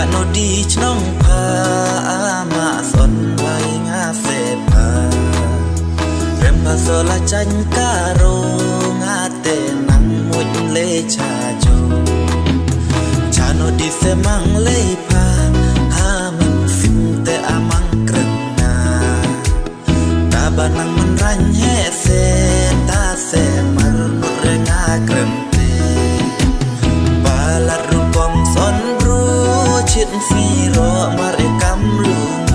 no di chnong pha ma son lai nga se pha rem pa so la chanh ca ro nga te nang mut le cha jo cha no di se mang le pha ha min sim te amang kreng na ta ba nang man ran he se ta se mar nu re nga kreng te ba la ru bom son chuyện phi rõ mà để cắm lung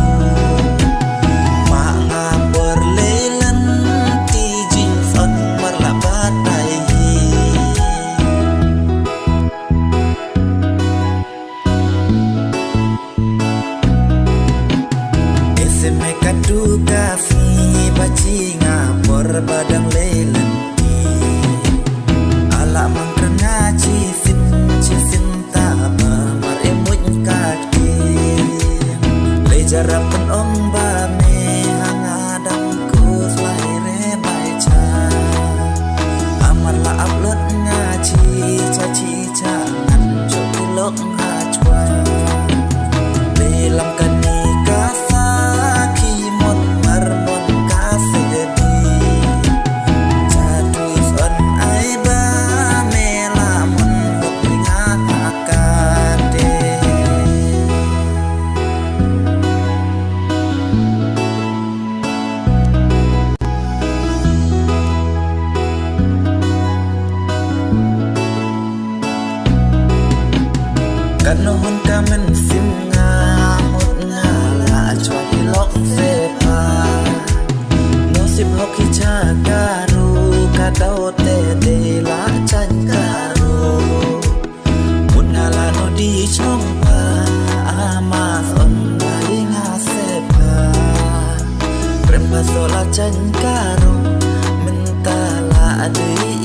mà ngà bờ lê lân ti jin son mà là bát tay ese me kadu kafi baci ngà bờ badang lê lân ti ala mang kena chi fin ta ba jarapan om ba me hangadam ku slai re bai cha amar la upload nga chi cha ngan chok lok ha chwa le lam kan ni ka sa ki mon mar mon ka se di cha tu son ai ba me la mon hok nga ka de kan no hun ka men sim nga mut nga la chwa ki lok se pa no sim hok ki cha ka ru ka dau te de la chan ka ru mun nga la no di chong pa ama son lai nga se pa prem pa so la chan ka ru men ta la adui